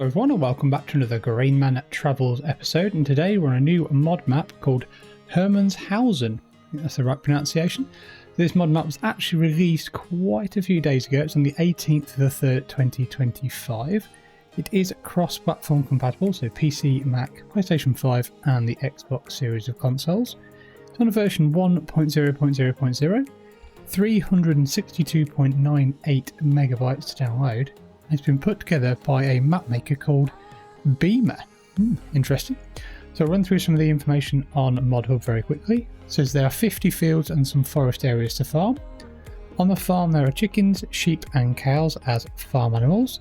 everyone, and welcome back to another Grainman Travels episode, and today we're on a new mod map called Hermannshausen. I think that's the right pronunciation. This mod map was actually released quite a few days ago. It's on the 18th of the 3rd, 2025. It is cross-platform compatible, so PC, Mac, PlayStation 5 and the Xbox series of consoles. It's on a version 1.0.0.0, 362.98 megabytes to download. It's been put together by a map maker called Beemer. Interesting. So I'll run through some of the information on ModHub very quickly. It says there are 50 fields and some forest areas to farm. On the farm there are chickens, sheep and cows as farm animals.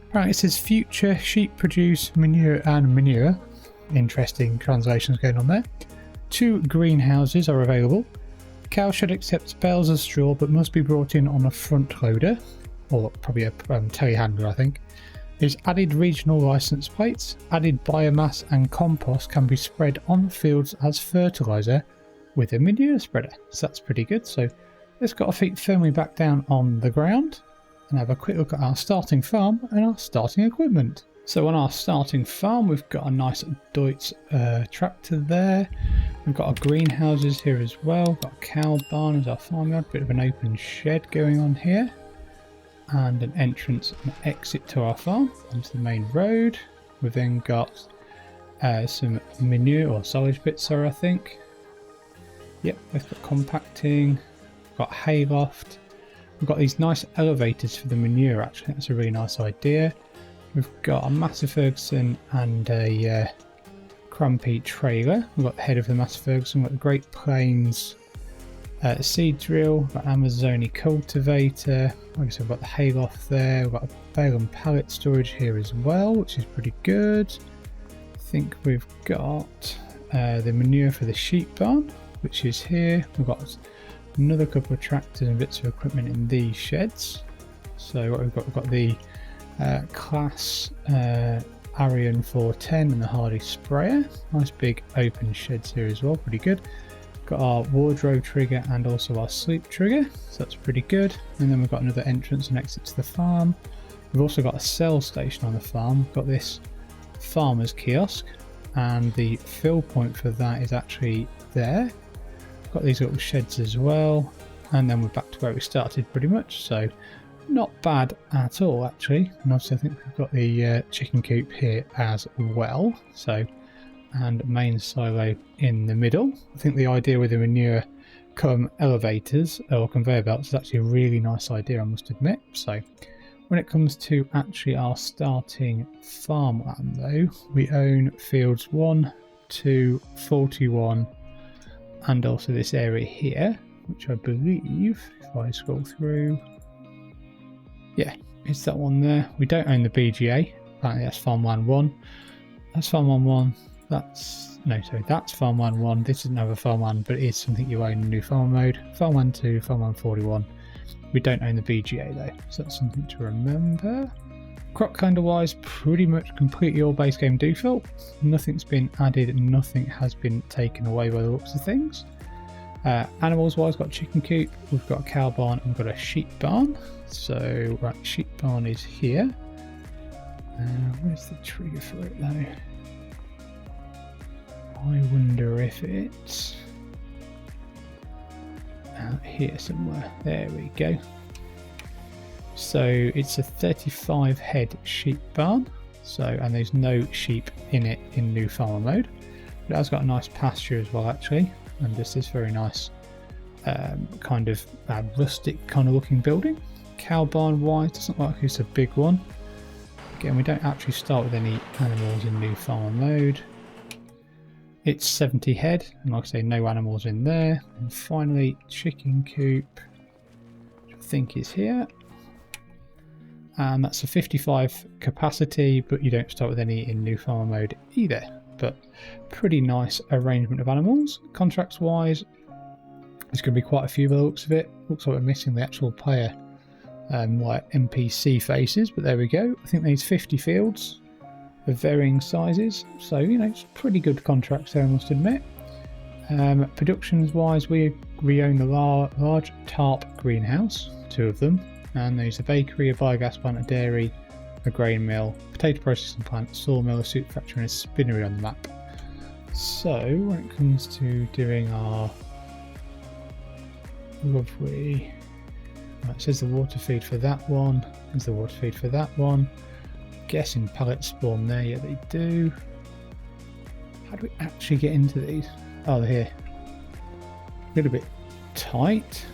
Apparently it says future sheep produce manure and manure. Interesting translations going on there. 2 greenhouses are available. Cows should accept bales of straw but must be brought in on a front loader. Or probably a telehandler, I think. There's added regional license plates, added biomass and compost can be spread on fields as fertiliser with a manure spreader. So that's pretty good. So let's get our feet firmly back down on the ground and have a quick look at our starting farm and our starting equipment. So on our starting farm we've got a nice Deutz tractor there. We've got our greenhouses here as well. We've got a cow barn as our farmyard, bit of an open shed going on here. And an entrance and exit to our farm onto the main road. We've then got some manure or silage bits there, I think. Yep, we've got compacting, we've got hayloft. We've got these nice elevators for the manure, actually. That's a really nice idea. We've got a Massey Ferguson and a Crumpy trailer. We've got the head of the Massey Ferguson, we've got the Great Plains seed drill, we've got an Amazoni cultivator. Like I said, we've got the hayloft there, we've got a bale and pallet storage here as well, which is pretty good. I think we've got the manure for the sheep barn, which is here. We've got another couple of tractors and bits of equipment in these sheds. So what we've got the Class Arian 410 and the Hardy sprayer. Nice big open sheds here as well, pretty good. Got our wardrobe trigger and also our sleep trigger, so that's pretty good. And then we've got another entrance and exit to the farm. We've also got a sell station on the farm. We've got this farmer's kiosk and the fill point for that is actually there. We've got these little sheds as well, and then we're back to where we started pretty much, so not bad at all actually. And obviously I think we've got the chicken coop here as well, so and main silo in the middle. I think the idea with the manure come elevators or conveyor belts is actually a really nice idea, I must admit. So when it comes to actually our starting farmland though, we own fields 1, 2, 41 and also this area here, which I believe, if I scroll through, yeah, it's that one there. We don't own the BGA, apparently that's farmland 1. That's farmland 1. That's farmland 1. This is another farmland, but it is something you own in new farm mode. Farmland 2, farmland 41. We don't own the BGA though, so that's something to remember. Crop calendar wise, pretty much completely all base game default. Nothing's been added, nothing has been taken away by the looks of things. Animals wise, got a chicken coop, we've got a cow barn, and we've got a sheep barn. So right, sheep barn is here. Where's the trigger for it though? I wonder if it's out here somewhere. There we go. So it's a 35 head sheep barn. So, and there's no sheep in it in new farmer mode. But it has got a nice pasture as well actually. And this is very nice kind of rustic kind of looking building. Cow barn wise, doesn't look like it's a big one. Again, we don't actually start with any animals in new farmer mode. It's 70 head, and like I say, no animals in there. And finally, chicken coop, which I think is here. And that's a 55 capacity, but you don't start with any in new farmer mode either. But pretty nice arrangement of animals. Contracts wise, there's going to be quite a few by the looks of it. Looks like we're missing the actual player like NPC faces, but there we go. I think there's 50 fields of varying sizes, so you know, it's pretty good contracts there, I must admit. Productions wise, we own the large tarp greenhouse, 2 of them, and there's a bakery, a biogas plant, a dairy, a grain mill, potato processing plant, sawmill, a suit factory and a spinnery on the map. So when it comes to doing our lovely, it says the water feed for that one, there's the water feed for that one. Guessing pallets spawn there, yeah they do. How do we actually get into these? Oh, they're here. A little bit tight,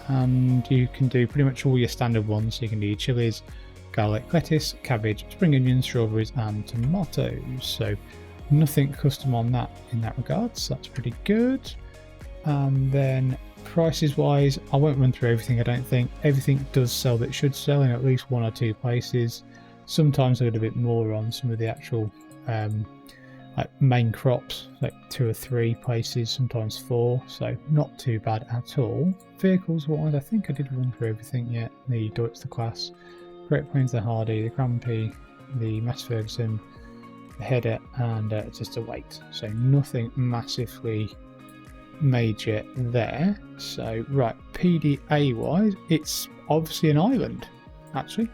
and you can do pretty much all your standard ones. So you can do your chilies, garlic, lettuce, cabbage, spring onions, strawberries and tomatoes. So nothing custom on that in that regard, so that's pretty good. And then prices wise, I won't run through everything. I don't think everything does sell that should sell in at least one or two places. Sometimes a little bit more on some of the actual like main crops, like 2 or 3 places, sometimes 4, so not too bad at all. Vehicles wise, I think I did run through everything yet. The Deutz, the Class, Great Plains, the Hardy, the Grampy, the Mass Ferguson, the Header and just a weight, so nothing massively major there. So right, PDA wise, it's obviously an island actually,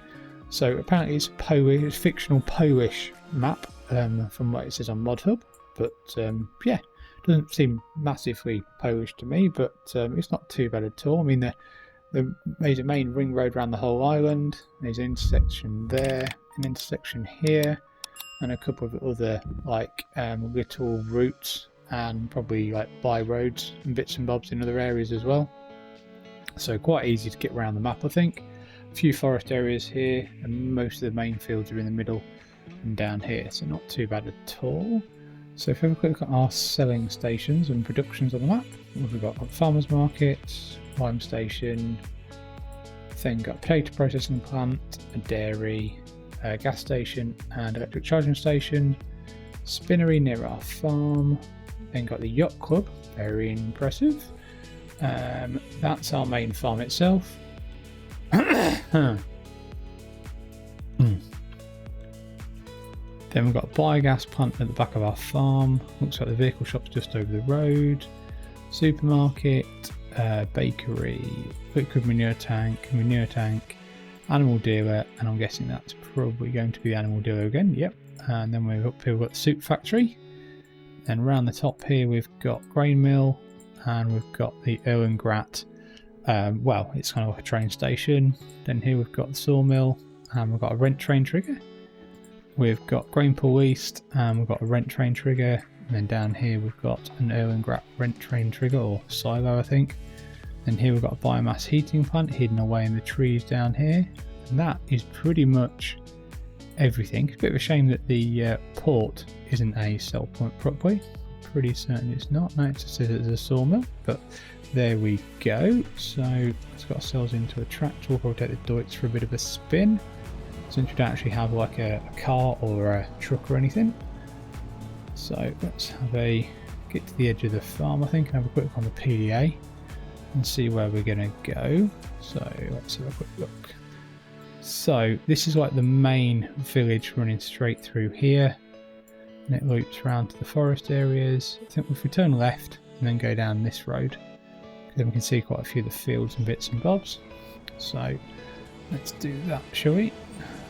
so apparently it's Polish, it's fictional Polish map from what it says on ModHub, but yeah, doesn't seem massively Polish to me, but it's not too bad at all. I mean, there's a main ring road around the whole island, there's an intersection there, an intersection here, and a couple of other like little routes and probably like by roads and bits and bobs in other areas as well. So quite easy to get around the map, I think. A few forest areas here, and most of the main fields are in the middle and down here, so not too bad at all. So if we have a quick look at our selling stations and productions on the map, we've got farmers market, lime station, then got potato processing plant, a dairy, a gas station and electric charging station, spinnery near our farm, then got the yacht club, very impressive. That's our main farm itself. Then we've got a biogas plant at the back of our farm. Looks like the vehicle shop's just over the road. Supermarket, bakery, liquid manure tank, animal dealer, and I'm guessing that's probably going to be the animal dealer again. Yep. And then we've up here, we've got the soup factory. Then around the top here we've got grain mill, and we've got the Erlengrat. Well, it's kind of like a train station. Then here we've got the sawmill, and we've got a rent train trigger. We've got grain pool east, and we've got a rent train trigger. And then down here we've got an Erlengrat rent train trigger, or silo I think. And here we've got a biomass heating plant hidden away in the trees down here. And that is pretty much everything. It's a bit of a shame that the port isn't a sell point properly. Pretty certain it's not. No, it just says it's a sawmill, but there we go. So let's got ourselves into a tractor. We'll probably take the Deutz for a bit of a spin, since we don't actually have like a car or a truck or anything. So let's have a get to the edge of the farm, I think, and have a quick look on the PDA and see where we're going to go. So let's have a quick look. So this is like the main village running straight through here, and it loops around to the forest areas. I think if we turn left and then go down this road, then we can see quite a few of the fields and bits and bobs. So let's do that, shall we?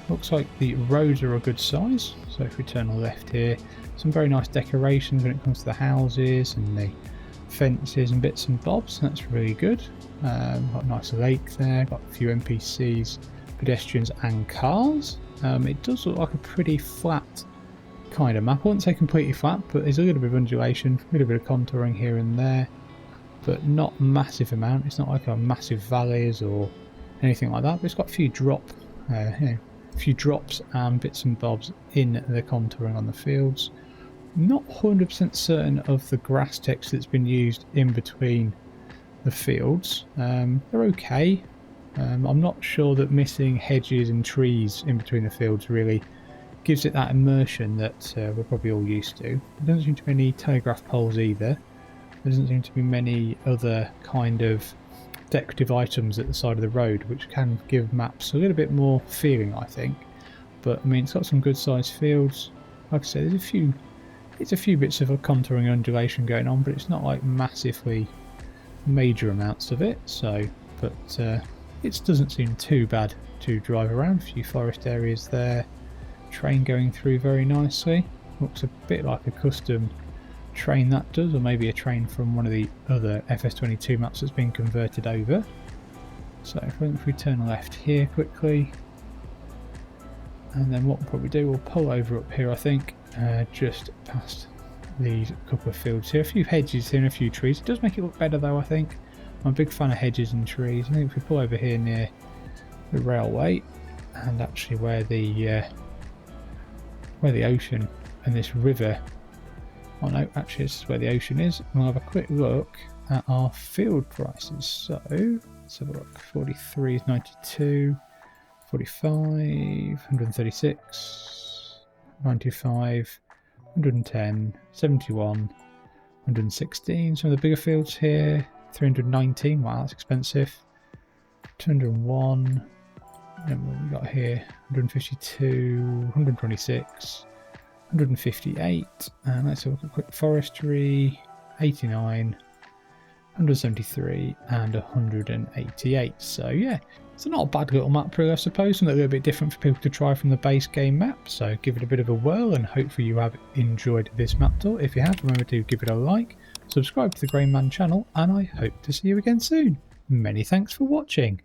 Looks like the roads are a good size. So if we turn left here, some very nice decorations when it comes to the houses and the fences and bits and bobs. That's really good. Got a nice lake there, got a few NPCs, pedestrians and cars. It does look like a pretty flat kind of map. I wouldn't say completely flat, but there's a little bit of undulation, a little bit of contouring here and there, but not massive amount. It's not like a massive valleys or anything like that, but it's got a few a few drops and bits and bobs in the contouring on the fields. Not 100% certain of the grass texture that's been used in between the fields. They're okay. I'm not sure that missing hedges and trees in between the fields really gives it that immersion that we're probably all used to. There doesn't seem to be any telegraph poles either. There doesn't seem to be many other kind of decorative items at the side of the road, which can give maps a little bit more feeling, I think. But I mean, it's got some good sized fields. Like I said, it's a few bits of a contouring and undulation going on, but it's not like massively major amounts of it. So, but it doesn't seem too bad to drive around. A few forest areas there, train going through very nicely. Looks a bit like a custom train that does, or maybe a train from one of the other FS22 maps that's been converted over. So if we turn left here quickly, and then what we'll probably do, we'll pull over up here, I think, just past these couple of fields here. A few hedges here and a few trees. It does make it look better though, I think. I'm a big fan of hedges and trees. I think if we pull over here near the railway, and actually where the ocean and this river, oh no, actually this is where the ocean is, and we'll have a quick look at our field prices. So let's have a look. 43 is 92, 45, 136, 95, 110, 71, 116. Some of the bigger fields here, 319, wow, that's expensive. 201, and what we got here, 152, 126, 158, and let's have a look at quick forestry, 89, 173, and 188. So yeah, it's not a bad little map really, I suppose, something a little bit different for people to try from the base game map. So give it a bit of a whirl, and hopefully you have enjoyed this map tour. If you have, remember to give it a like, subscribe to the Grainman channel, and I hope to see you again soon. Many thanks for watching.